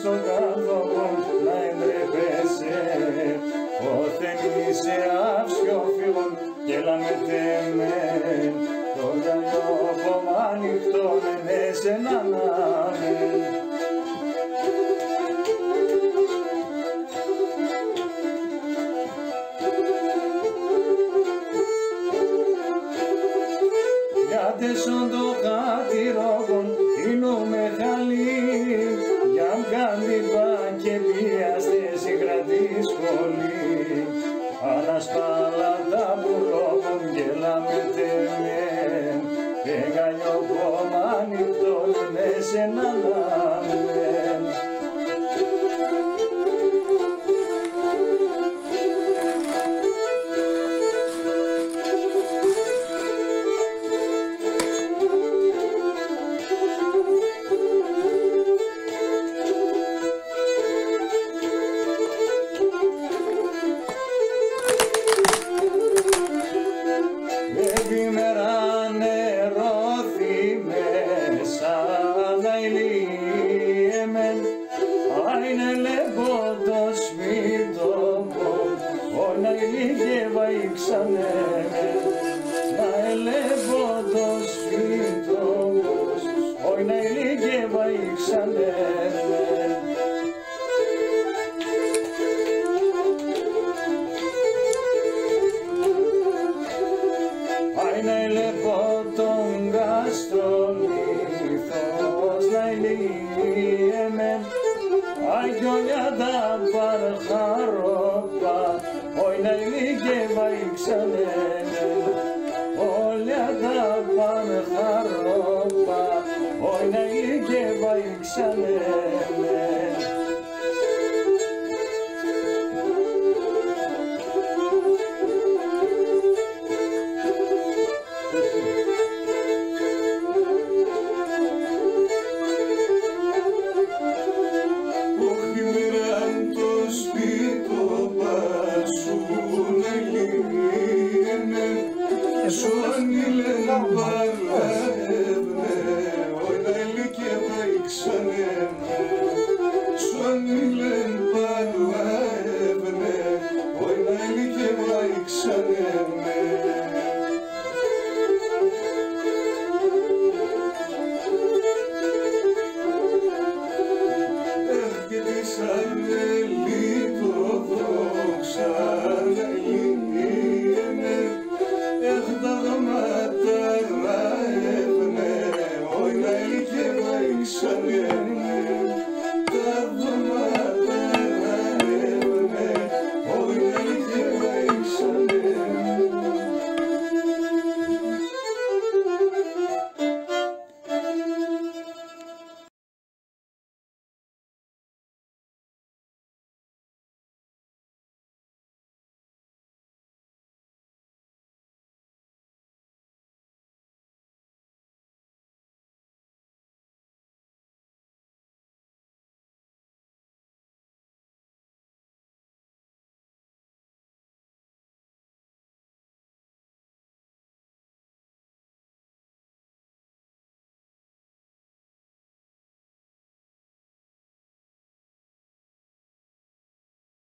στον κάδο να εντρέπεσαι, όταν είσαι αυσιόφιλον και λαμετεμέν, το γυαλιό κόμμα ανοιχτό με εσένα να με. Σον το χατηρόγον είναι χαλή, για μ' και πιάστε συγκρατή σχολή. Ανασπάλατα μπουρλόγον γελάμετε μεν, εγγαλιό κόμμα ανοιχτό με σένα να μεν. Επιμέρα νερώθη μέσα να ηλίεμεν, άινε λέγω το σπίτο μου, να ηλίγευα ήξανεμεν, να ελέγω το σπίτο μου, να ηλίγευα ήξανεμεν. Να ελεγώ τον γάστον ήθος να ηλίεμεν, αγιόλια τα παρχαρόπα, όι να ηλίγευα ήξανεμεν, όλια τα παρχαρόπα, όι να ηλίγευα ήξανεμεν.